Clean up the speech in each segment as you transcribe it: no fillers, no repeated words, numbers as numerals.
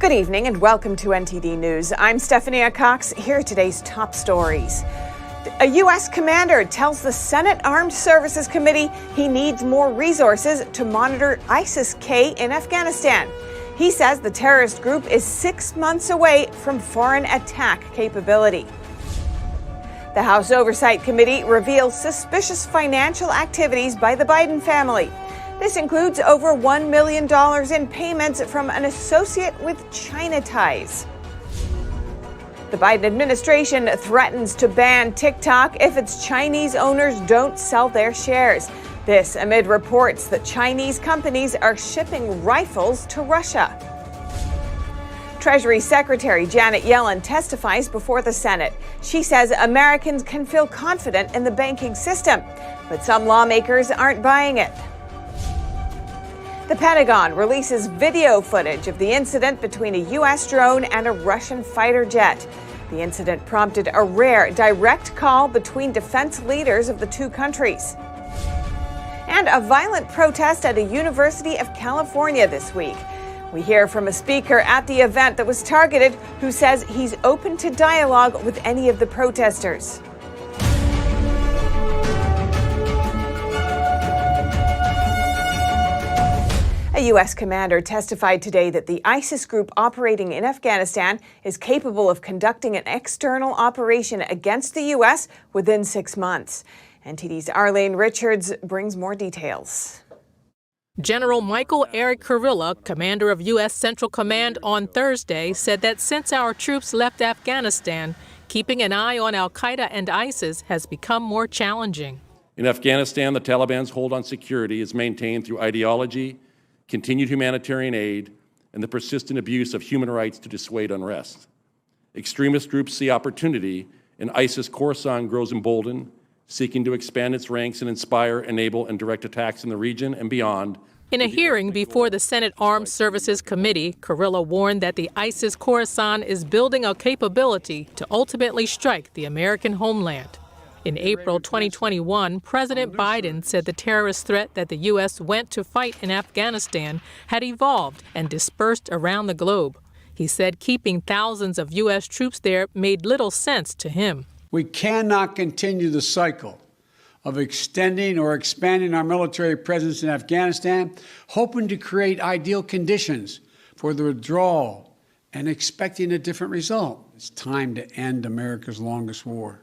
Good evening and welcome to NTD News. I'm Stephania Cox. Here are today's top stories. A U.S. commander tells the Senate Armed Services Committee he needs more resources to monitor ISIS-K in Afghanistan. He says the terrorist group is 6 months away from foreign attack capability. The House Oversight Committee reveals suspicious financial activities by the Biden family. This includes over $1 million in payments from an associate with China ties. The Biden administration threatens to ban TikTok if its Chinese owners don't sell their shares. This amid reports that Chinese companies are shipping rifles to Russia. Treasury Secretary Janet Yellen testifies before the Senate. She says Americans can feel confident in the banking system, but some lawmakers aren't buying it. The Pentagon releases video footage of the incident between a U.S. drone and a Russian fighter jet. The incident prompted a rare direct call between defense leaders of the two countries. And a violent protest at a University of California this week. We hear from a speaker at the event that was targeted who says he's open to dialogue with any of the protesters. A U.S. commander testified today that the ISIS group operating in Afghanistan is capable of conducting an external operation against the U.S. within 6 months. NTD's Arlene Richards brings more details. General Michael Eric Kurilla, commander of U.S. Central Command, on Thursday said that since our troops left Afghanistan, keeping an eye on al-Qaeda and ISIS has become more challenging. In Afghanistan, the Taliban's hold on security is maintained through ideology, continued humanitarian aid, and the persistent abuse of human rights to dissuade unrest. Extremist groups see opportunity, and ISIS-Khorasan grows emboldened, seeking to expand its ranks and inspire, enable, and direct attacks in the region and beyond. In a hearing before the Senate Armed Services Committee, Kurilla warned that the ISIS-Khorasan is building a capability to ultimately strike the American homeland. In April 2021, President Biden said the terrorist threat that the U.S. went to fight in Afghanistan had evolved and dispersed around the globe. He said keeping thousands of U.S. troops there made little sense to him. We cannot continue the cycle of extending or expanding our military presence in Afghanistan, hoping to create ideal conditions for the withdrawal and expecting a different result. It's time to end America's longest war.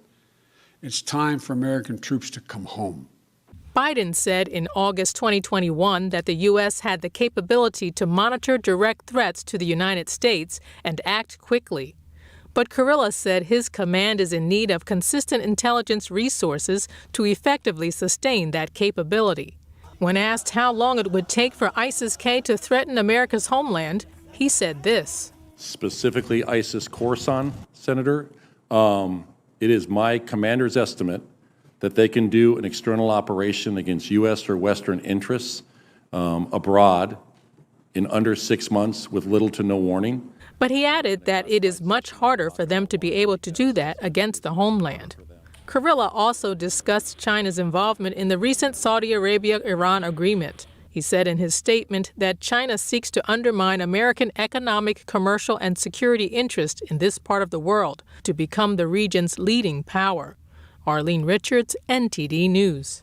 It's time for American troops to come home. Biden said in August 2021 that the U.S. had the capability to monitor direct threats to the United States and act quickly. But Kurilla said his command is in need of consistent intelligence resources to effectively sustain that capability. When asked how long it would take for ISIS-K to threaten America's homeland, he said this. Specifically ISIS-Khorasan, Senator, it is my commander's estimate that they can do an external operation against U.S. or Western interests abroad in under 6 months with little to no warning. But he added that it is much harder for them to be able to do that against the homeland. Kurilla also discussed China's involvement in the recent Saudi Arabia-Iran agreement. He said in his statement that China seeks to undermine American economic, commercial, and security interests in this part of the world to become the region's leading power. Arlene Richards, NTD News.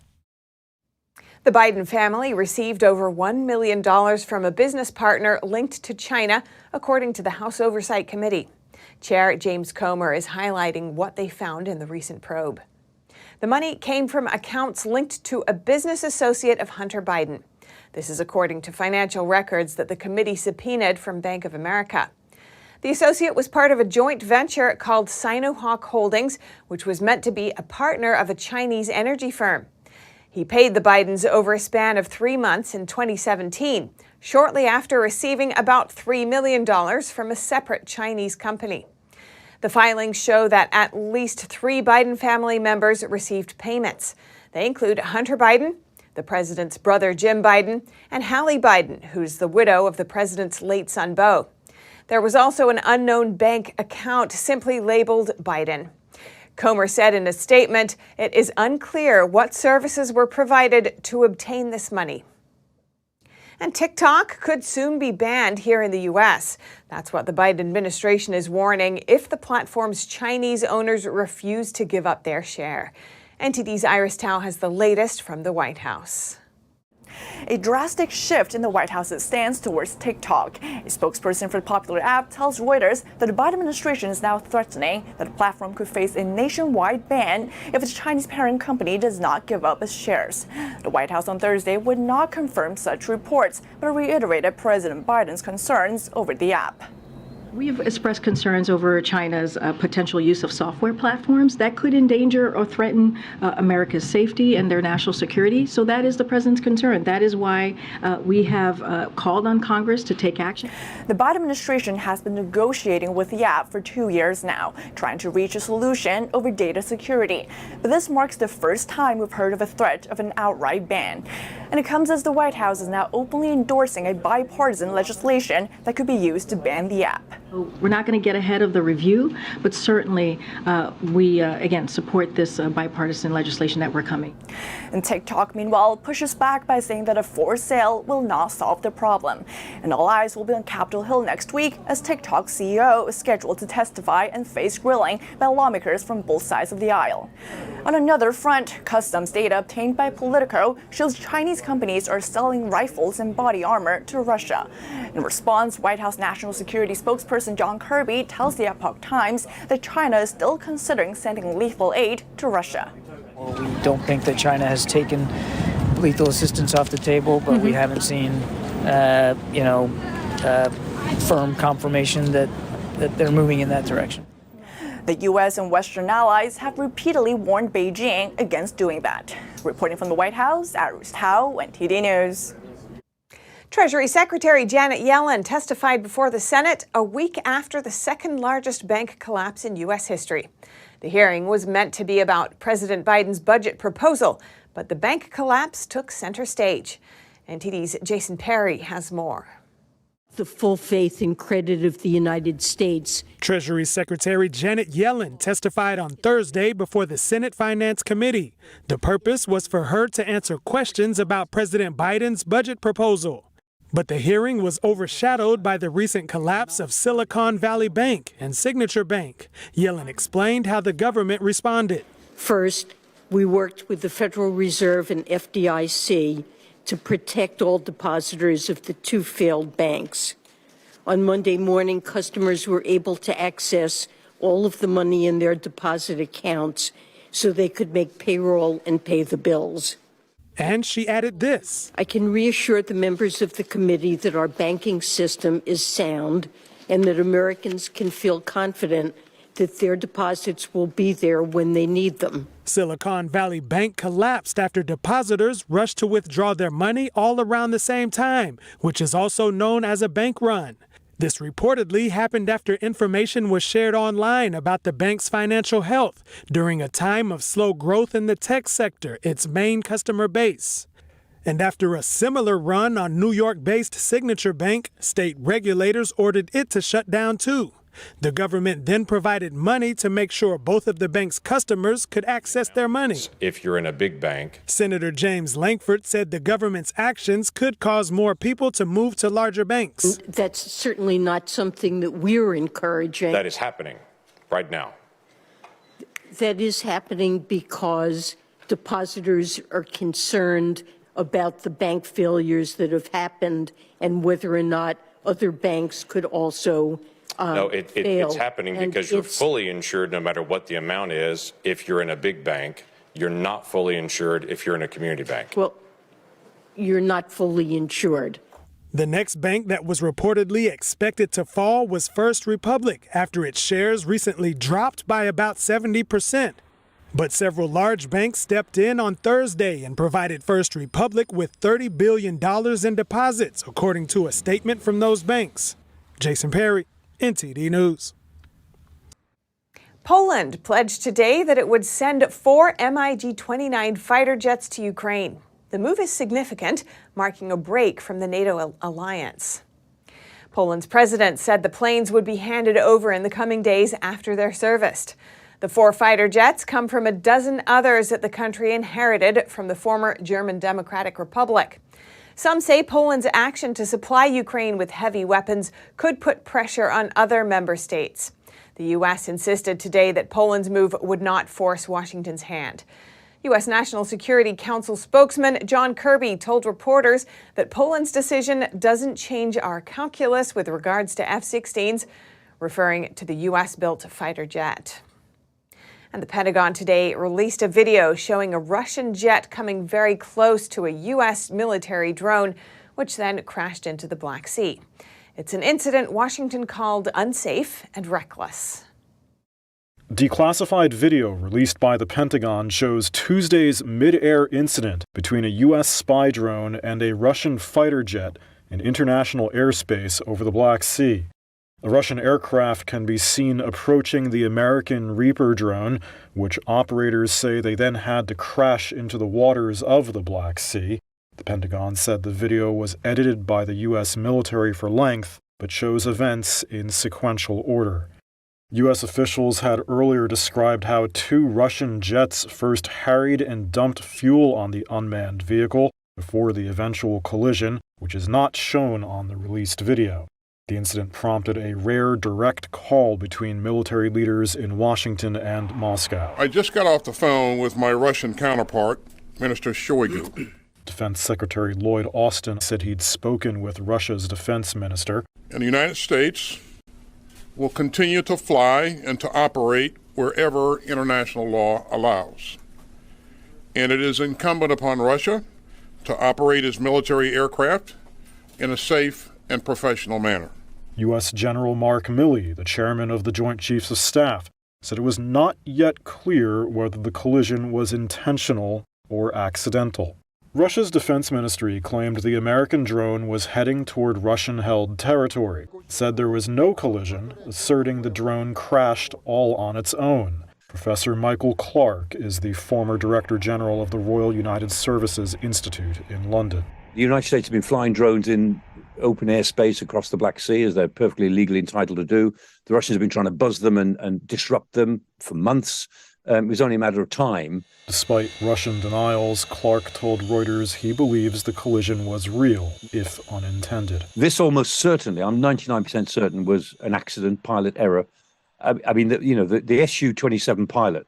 The Biden family received over $1 million from a business partner linked to China, according to the House Oversight Committee. Chair James Comer is highlighting what they found in the recent probe. The money came from accounts linked to a business associate of Hunter Biden. This is according to financial records that the committee subpoenaed from Bank of America. The associate was part of a joint venture called Sinohawk Holdings, which was meant to be a partner of a Chinese energy firm. He paid the Bidens over a span of 3 months in 2017, shortly after receiving about $3 million from a separate Chinese company. The filings show that at least 3 Biden family members received payments. They include Hunter Biden, the president's brother Jim Biden, and Hallie Biden, who's the widow of the president's late son Beau. There was also an unknown bank account simply labeled Biden. Comer said in a statement, it is unclear what services were provided to obtain this money. And TikTok could soon be banned here in the U.S. That's what the Biden administration is warning if the platform's Chinese owners refuse to give up their share. NTD's Iris Tao has the latest from the White House. A drastic shift in the White House's stance towards TikTok. A spokesperson for the popular app tells Reuters that the Biden administration is now threatening that the platform could face a nationwide ban if its Chinese parent company does not give up its shares. The White House on Thursday would not confirm such reports, but reiterated President Biden's concerns over the app. We've expressed concerns over China's potential use of software platforms that could endanger or threaten America's safety and their national security. So that is the president's concern. That is why we have called on Congress to take action. The Biden administration has been negotiating with the app for 2 years now, trying to reach a solution over data security. But this marks the first time we've heard of a threat of an outright ban. And it comes as the White House is now openly endorsing a bipartisan legislation that could be used to ban the app. We're not going to get ahead of the review, but certainly we, again, support this bipartisan legislation that we're coming. And TikTok, meanwhile, pushes back by saying that a forced sale will not solve the problem. And all eyes will be on Capitol Hill next week as TikTok's CEO is scheduled to testify and face grilling by lawmakers from both sides of the aisle. On another front, customs data obtained by Politico shows Chinese companies are selling rifles and body armor to Russia. In response, White House National Security spokesperson John Kirby tells the Epoch Times that China is still considering sending lethal aid to Russia. Well, we don't think that China has taken lethal assistance off the table, but we haven't seen, firm confirmation that they're moving in that direction. The U.S. and Western allies have repeatedly warned Beijing against doing that. Reporting from the White House, Iris Tao, NTD News. Treasury Secretary Janet Yellen testified before the Senate a week after the second largest bank collapse in U.S. history. The hearing was meant to be about President Biden's budget proposal, but the bank collapse took center stage. NTD's Jason Perry has more. The full faith and credit of the United States. Treasury Secretary Janet Yellen testified on Thursday before the Senate Finance Committee. The purpose was for her to answer questions about President Biden's budget proposal. But the hearing was overshadowed by the recent collapse of Silicon Valley Bank and Signature Bank. Yellen explained how the government responded. First, we worked with the Federal Reserve and FDIC to protect all depositors of the two failed banks. On Monday morning, customers were able to access all of the money in their deposit accounts so they could make payroll and pay the bills. And she added this. I can reassure the members of the committee that our banking system is sound and that Americans can feel confident that their deposits will be there when they need them. Silicon Valley Bank collapsed after depositors rushed to withdraw their money all around the same time, which is also known as a bank run. This reportedly happened after information was shared online about the bank's financial health during a time of slow growth in the tech sector, its main customer base. And after a similar run on New York-based Signature Bank, state regulators ordered it to shut down too. The government then provided money to make sure both of the bank's customers could access their money. If you're in a big bank. Senator James Lankford said the government's actions could cause more people to move to larger banks. That's certainly not something that we're encouraging. That is happening right now. That is happening because depositors are concerned about the bank failures that have happened and whether or not other banks could also No, it's happening because you're fully insured no matter what the amount is. If you're in a big bank, you're not fully insured if you're in a community bank. Well, you're not fully insured. The next bank that was reportedly expected to fall was First Republic after its shares recently dropped by about 70%. But several large banks stepped in on Thursday and provided First Republic with $30 billion in deposits, according to a statement from those banks. Jason Perry, NTD News. Poland pledged today that it would send 4 MiG-29 fighter jets to Ukraine. The move is significant, marking a break from the NATO alliance. Poland's president said the planes would be handed over in the coming days after they're serviced. The 4 fighter jets come from a dozen others that the country inherited from the former German Democratic Republic. Some say Poland's action to supply Ukraine with heavy weapons could put pressure on other member states. The U.S. insisted today that Poland's move would not force Washington's hand. U.S. National Security Council spokesman John Kirby told reporters that Poland's decision doesn't change our calculus with regards to F-16s, referring to the U.S.-built fighter jet. And the Pentagon today released a video showing a Russian jet coming very close to a U.S. military drone, which then crashed into the Black Sea. It's an incident Washington called unsafe and reckless. Declassified video released by the Pentagon shows Tuesday's mid-air incident between a U.S. spy drone and a Russian fighter jet in international airspace over the Black Sea. The Russian aircraft can be seen approaching the American Reaper drone, which operators say they then had to crash into the waters of the Black Sea. The Pentagon said the video was edited by the U.S. military for length, but shows events in sequential order. U.S. officials had earlier described how 2 Russian jets first harried and dumped fuel on the unmanned vehicle before the eventual collision, which is not shown on the released video. The incident prompted a rare direct call between military leaders in Washington and Moscow. I just got off the phone with my Russian counterpart, Minister Shoigu. Defense Secretary Lloyd Austin said he'd spoken with Russia's defense minister. And the United States will continue to fly and to operate wherever international law allows. And it is incumbent upon Russia to operate its military aircraft in a safe and professional manner. U.S. General Mark Milley, the chairman of the Joint Chiefs of Staff, said it was not yet clear whether the collision was intentional or accidental. Russia's defense ministry claimed the American drone was heading toward Russian-held territory, said there was no collision, asserting the drone crashed all on its own. Professor Michael Clark is the former Director General of the Royal United Services Institute in London. The United States have been flying drones in open airspace across the Black Sea, as they're perfectly legally entitled to do. The Russians have been trying to buzz them and disrupt them for months. It was only a matter of time. Despite Russian denials, Clark told Reuters he believes the collision was real, if unintended. This almost certainly, I'm 99% certain, was an accident, pilot error. I mean, the Su-27 pilot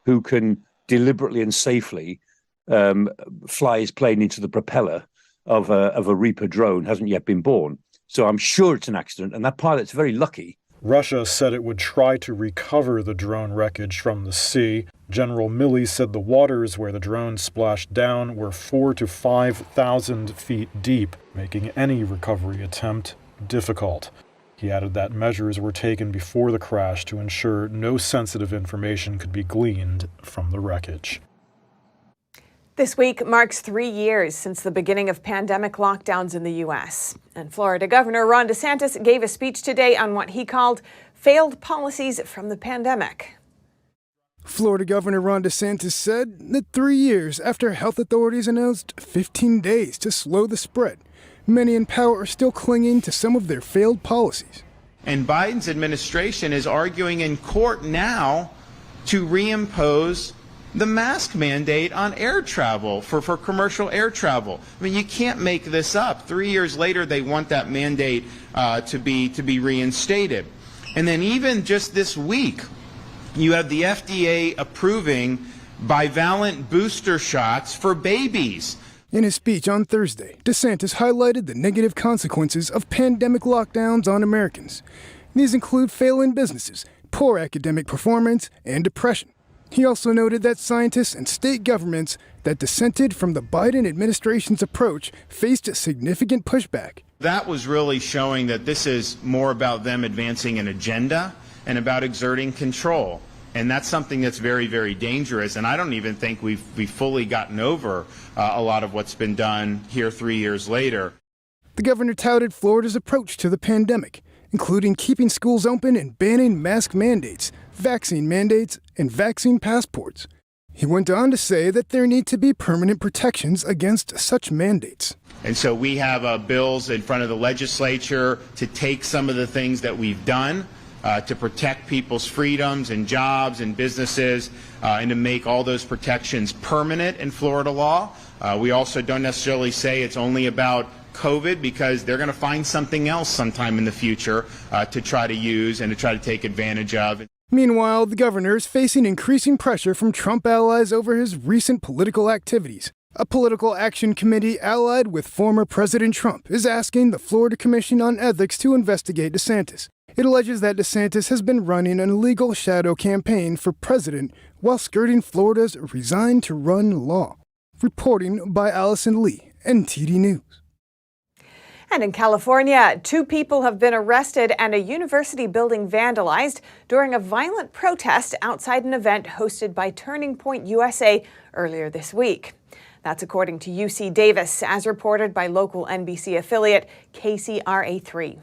who can deliberately and safely fly his plane into the propeller of a Reaper drone hasn't yet been born. So I'm sure it's an accident, and that pilot's very lucky. Russia said it would try to recover the drone wreckage from the sea. General Milley said the waters where the drone splashed down were 4,000 to 5,000 feet deep, making any recovery attempt difficult. He added that measures were taken before the crash to ensure no sensitive information could be gleaned from the wreckage. This week marks 3 years since the beginning of pandemic lockdowns in the U.S. And Florida Governor Ron DeSantis gave a speech today on what he called failed policies from the pandemic. Florida Governor Ron DeSantis said that 3 years after health authorities announced 15 days to slow the spread, many in power are still clinging to some of their failed policies. And Biden's administration is arguing in court now to reimpose the mask mandate on air travel for commercial air travel. I mean, you can't make this up. 3 years later, they want that mandate to be reinstated. And then even just this week, you have the FDA approving bivalent booster shots for babies. In his speech on Thursday, DeSantis highlighted the negative consequences of pandemic lockdowns on Americans. These include failing businesses, poor academic performance, and depression. He also noted that scientists and state governments that dissented from the Biden administration's approach faced significant pushback. That was really showing that this is more about them advancing an agenda and about exerting control. And that's something that's very, very dangerous. And I don't even think we've fully gotten over a lot of what's been done here 3 years later. The governor touted Florida's approach to the pandemic, including keeping schools open and banning mask mandates, vaccine mandates, and vaccine passports. He went on to say that there need to be permanent protections against such mandates. And so we have bills in front of the legislature to take some of the things that we've done to protect people's freedoms and jobs and businesses and to make all those protections permanent in Florida law. We also don't necessarily say it's only about COVID, because they're going to find something else sometime in the future to try to use and to try to take advantage of. Meanwhile, the governor is facing increasing pressure from Trump allies over his recent political activities. A political action committee allied with former President Trump is asking the Florida Commission on Ethics to investigate DeSantis. It alleges that DeSantis has been running an illegal shadow campaign for president while skirting Florida's Resign to Run law. Reporting by Allison Lee, NTD News. And in California, 2 people have been arrested and a university building vandalized during a violent protest outside an event hosted by Turning Point USA earlier this week. That's according to UC Davis, as reported by local NBC affiliate KCRA3.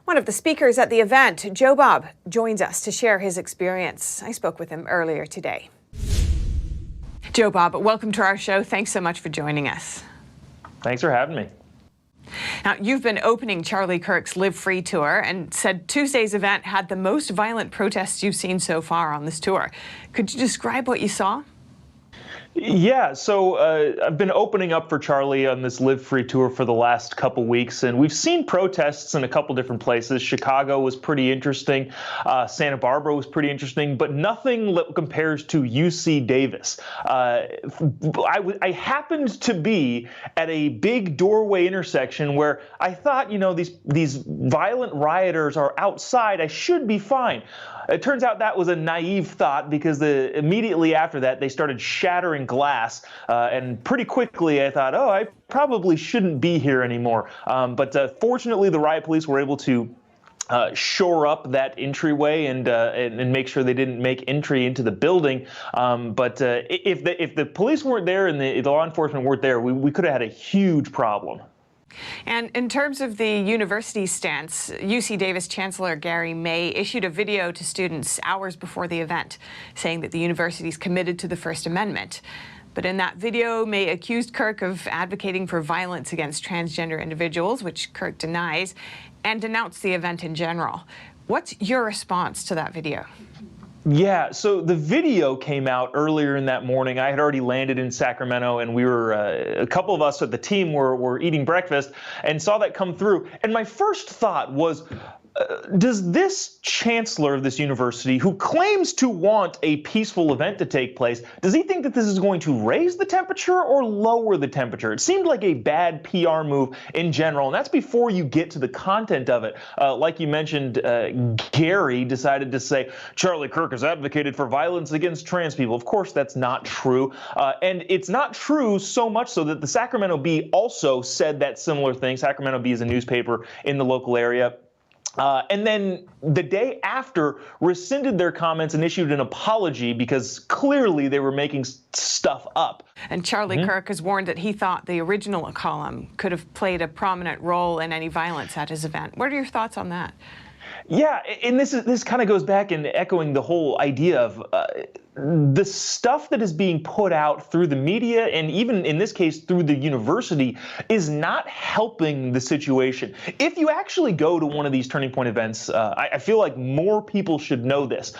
One of the speakers at the event, Joe Bob, joins us to share his experience. I spoke with him earlier today. Joe Bob, welcome to our show. Thanks so much for joining us. Thanks for having me. Now, you've been opening Charlie Kirk's Live Free tour and said Tuesday's event had the most violent protests you've seen so far on this tour. Could you describe what you saw? Yeah, so I've been opening up for Charlie on this Live Free tour for the last couple weeks, and we've seen protests in a couple different places. Chicago was pretty interesting. Santa Barbara was pretty interesting, but nothing compares to UC Davis. I happened to be at a big doorway intersection where I thought, you know, these violent rioters are outside. I should be fine. It turns out that was a naive thought, because immediately after that, they started shattering glass. And pretty quickly, I thought, oh, I probably shouldn't be here anymore. But fortunately, the riot police were able to shore up that entryway and make sure they didn't make entry into the building. But if the police weren't there and the law enforcement weren't there, we could have had a huge problem. And in terms of the university's stance, UC Davis Chancellor Gary May issued a video to students hours before the event, saying that the university is committed to the First Amendment. But in that video, May accused Kirk of advocating for violence against transgender individuals, which Kirk denies, and denounced the event in general. What's your response to that video? Yeah, so the video came out earlier in that morning. I had already landed in Sacramento, and we were, a couple of us at the team were eating breakfast and saw that come through. And my first thought was, does this chancellor of this university, who claims to want a peaceful event to take place, does he think that this is going to raise the temperature or lower the temperature? It seemed like a bad PR move in general, and that's before you get to the content of it. Like you mentioned, Gary decided to say Charlie Kirk has advocated for violence against trans people. Of course, that's not true. And it's not true so much so that the Sacramento Bee also said that similar thing. Sacramento Bee is a newspaper in the local area. And then the day after, rescinded their comments and issued an apology, because clearly they were making stuff up. And Charlie Kirk has warned that he thought the original column could have played a prominent role in any violence at his event. What are your thoughts on that? Yeah, and this kind of goes back and echoing the whole idea of the stuff that is being put out through the media, and even in this case through the university, is not helping the situation. If you actually go to one of these Turning Point events, I feel like more people should know this.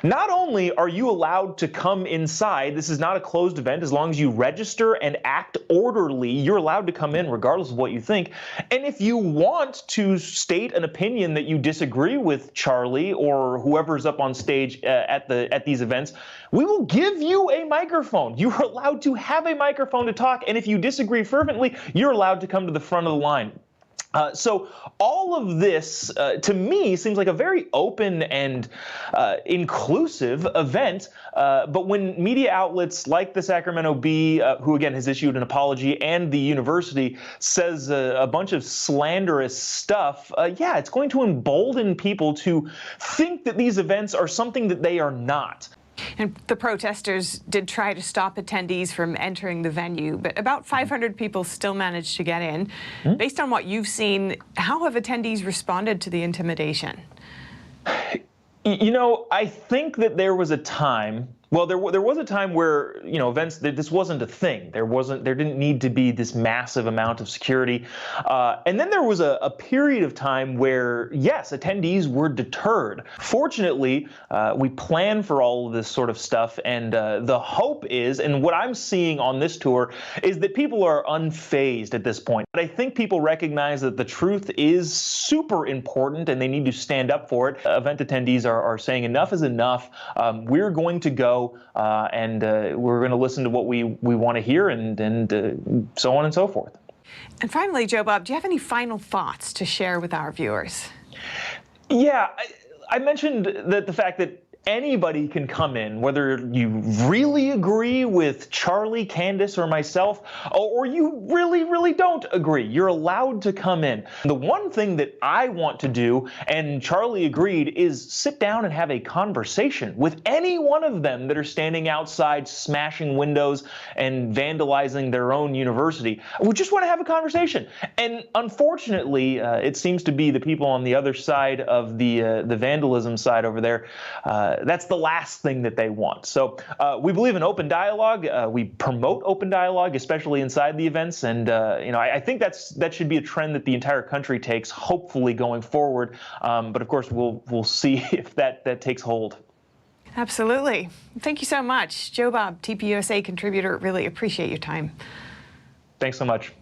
Not only are you allowed to come inside, this is not a closed event. As long as you register and act orderly, you're allowed to come in regardless of what you think. And if you want to state an opinion that you disagree with Charlie or whoever's up on stage at these events, we will give you a microphone. You are allowed to have a microphone to talk, and if you disagree fervently, you're allowed to come to the front of the line. So all of this, to me, seems like a very open and inclusive event. But when media outlets like the Sacramento Bee, who again has issued an apology, and the university says a bunch of slanderous stuff, yeah, it's going to embolden people to think that these events are something that they are not. And the protesters did try to stop attendees from entering the venue, but about 500 people still managed to get in. Based on what you've seen, how have attendees responded to the intimidation? You know, I think that there was a time Well, there was a time where, events, this wasn't a thing. There didn't need to be this massive amount of security. And then there was a period of time where, yes, attendees were deterred. Fortunately, we plan for all of this sort of stuff, and the hope is, and what I'm seeing on this tour, is that people are unfazed at this point. But I think people recognize that the truth is super important, and they need to stand up for it. Event attendees are saying enough is enough. We're going to go. And we're going to listen to what we want to hear, and so on and so forth. And finally, Joe Bob, do you have any final thoughts to share with our viewers? Yeah, I mentioned that the fact that anybody can come in, whether you really agree with Charlie, Candace, or myself, or you really, really don't agree. You're allowed to come in. The one thing that I want to do, and Charlie agreed, is sit down and have a conversation with any one of them that are standing outside smashing windows and vandalizing their own university. We just want to have a conversation. And unfortunately, it seems to be the people on the other side of the vandalism side over there. That's the last thing that they want. So we believe in open dialogue. We promote open dialogue, especially inside the events. And I think that should be a trend that the entire country takes, hopefully going forward. But of course, we'll see if that takes hold. Absolutely. Thank you so much, Joe Bob, TPUSA contributor. Really appreciate your time. Thanks so much.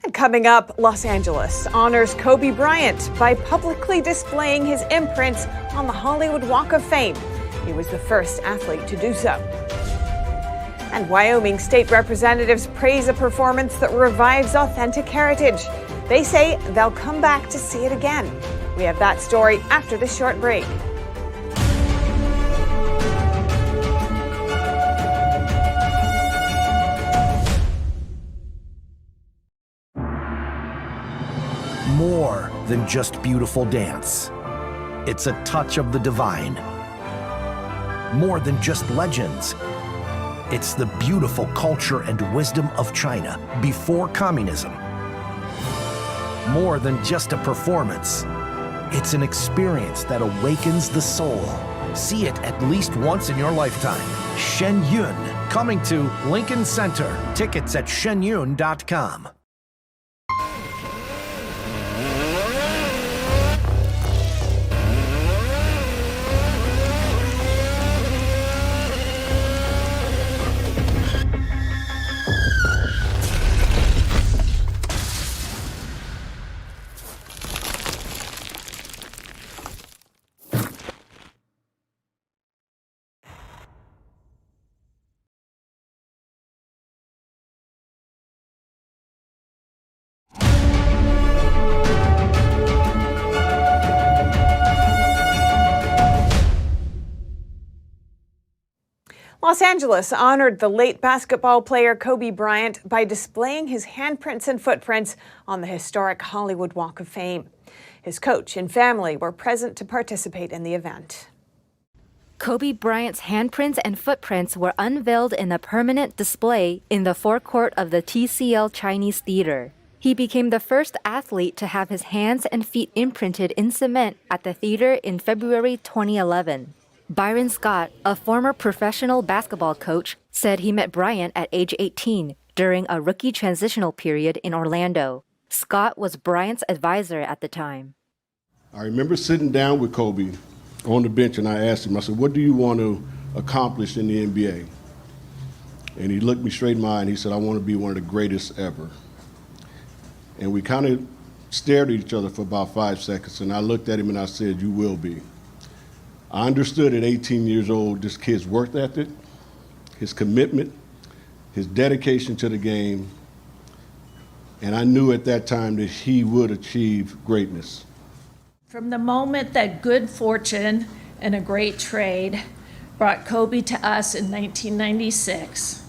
And coming up, Los Angeles honors Kobe Bryant by publicly displaying his imprints on the Hollywood Walk of Fame. He was the first athlete to do so. And Wyoming state representatives praise a performance that revives authentic heritage. They say they'll come back to see it again. We have that story after this short break. More than just beautiful dance. It's a touch of the divine. More than just legends. It's the beautiful culture and wisdom of China before communism. More than just a performance. It's an experience that awakens the soul. See it at least once in your lifetime. Shen Yun, coming to Lincoln Center. Tickets at shenyun.com. Los Angeles honored the late basketball player Kobe Bryant by displaying his handprints and footprints on the historic Hollywood Walk of Fame. His coach and family were present to participate in the event. Kobe Bryant's handprints and footprints were unveiled in a permanent display in the forecourt of the TCL Chinese Theater. He became the first athlete to have his hands and feet imprinted in cement at the theater in February 2011. Byron Scott, a former professional basketball coach, said he met Bryant at age 18 during a rookie transitional period in Orlando. Scott was Bryant's advisor at the time. I remember sitting down with Kobe on the bench, and I asked him, I said, what do you want to accomplish in the NBA? And he looked me straight in my eye and he said, I want to be one of the greatest ever. And we kind of stared at each other for about 5 seconds, and I looked at him and I said, you will be. I understood at 18 years old this kid's work ethic, his commitment, his dedication to the game, and I knew at that time that he would achieve greatness. From the moment that good fortune and a great trade brought Kobe to us in 1996,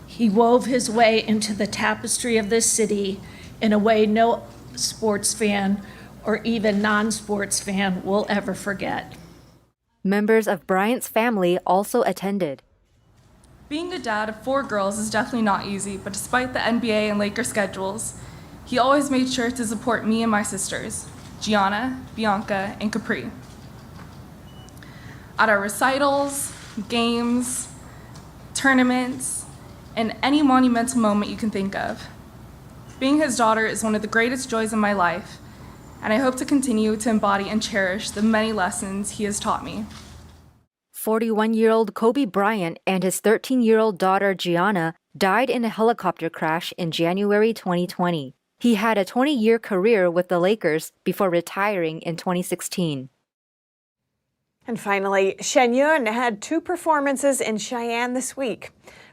he wove his way into the tapestry of this city in a way no sports fan or even non-sports fan will ever forget. Members of Bryant's family also attended. Being a dad of 4 girls is definitely not easy, but despite the NBA and Lakers schedules, he always made sure to support me and my sisters, Gianna, Bianca, and Capri. at our recitals, games, tournaments, and any monumental moment you can think of. Being his daughter is one of the greatest joys in my life, and I hope to continue to embody and cherish the many lessons he has taught me. 41-year-old Kobe Bryant and his 13-year-old daughter Gianna died in a helicopter crash in January 2020. He had a 20-year career with the Lakers before retiring in 2016. And finally, Shen had 2 performances in Cheyenne this week.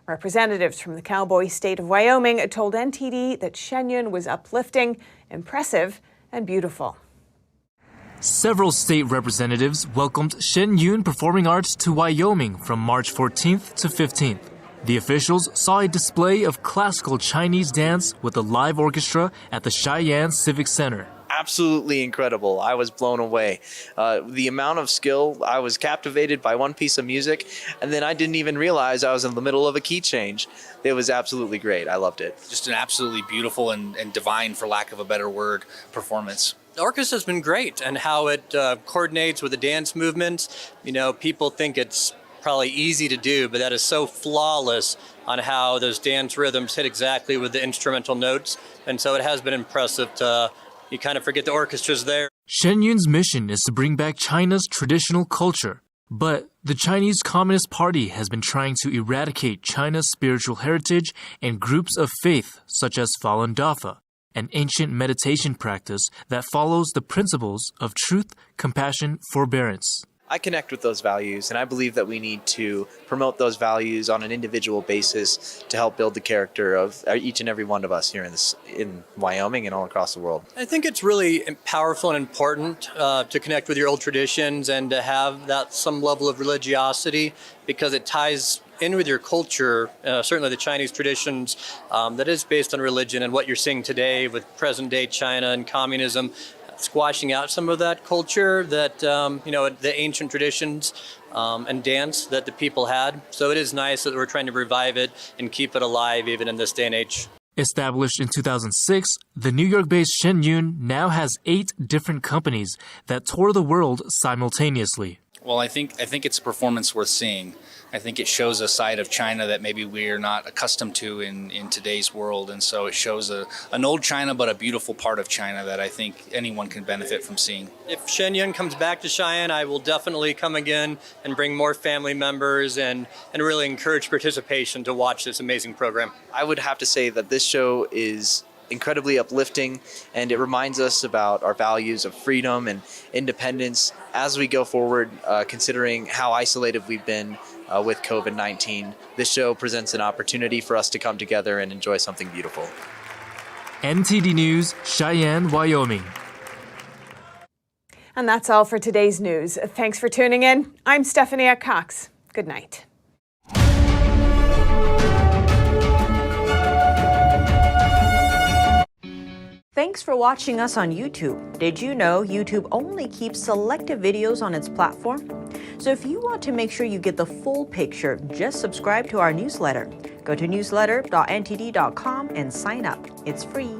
Representatives from the cowboy state of Wyoming told NTD that Shen was uplifting, impressive, and beautiful. Several state representatives welcomed Shen Yun Performing Arts to Wyoming from March 14th to 15th. The officials saw a display of classical Chinese dance with a live orchestra at the Cheyenne Civic Center. Absolutely incredible. I was blown away. The amount of skill, I was captivated by one piece of music, and then I didn't even realize I was in the middle of a key change. It was absolutely great. I loved it. Just an absolutely beautiful and divine, for lack of a better word, performance. The orchestra's been great, and how it coordinates with the dance movements. You know, people think it's probably easy to do, but that is so flawless on how those dance rhythms hit exactly with the instrumental notes. And so it has been impressive to, you kind of forget the orchestra's there. Shen Yun's mission is to bring back China's traditional culture. But the Chinese Communist Party has been trying to eradicate China's spiritual heritage and groups of faith such as Falun Dafa, an ancient meditation practice that follows the principles of truth, compassion, forbearance. I connect with those values, and I believe that we need to promote those values on an individual basis to help build the character of each and every one of us here in Wyoming and all across the world. I think it's really powerful and important to connect with your old traditions and to have that some level of religiosity, because it ties in with your culture, certainly the Chinese traditions that is based on religion, and what you're seeing today with present-day China and communism, squashing out some of that culture, that the ancient traditions and dance that the people had. So it is nice that we're trying to revive it and keep it alive even in this day and age. Established in 2006, the New York-based Shen Yun now has 8 different companies that tour the world simultaneously. Well, I think it's a performance worth seeing. I think it shows a side of China that maybe we're not accustomed to in today's world. And so it shows an old China, but a beautiful part of China that I think anyone can benefit from seeing. If Shen Yun comes back to Cheyenne, I will definitely come again and bring more family members and really encourage participation to watch this amazing program. I would have to say that this show is incredibly uplifting, and it reminds us about our values of freedom and independence as we go forward, considering how isolated we've been with COVID-19. This show presents an opportunity for us to come together and enjoy something beautiful. NTD News, Cheyenne, Wyoming. And that's all for today's news. Thanks for tuning in. I'm Stephanie Cox. Good night. Thanks for watching us on YouTube. Did you know YouTube only keeps selected videos on its platform? So if you want to make sure you get the full picture, just subscribe to our newsletter. Go to newsletter.ntd.com and sign up. It's free.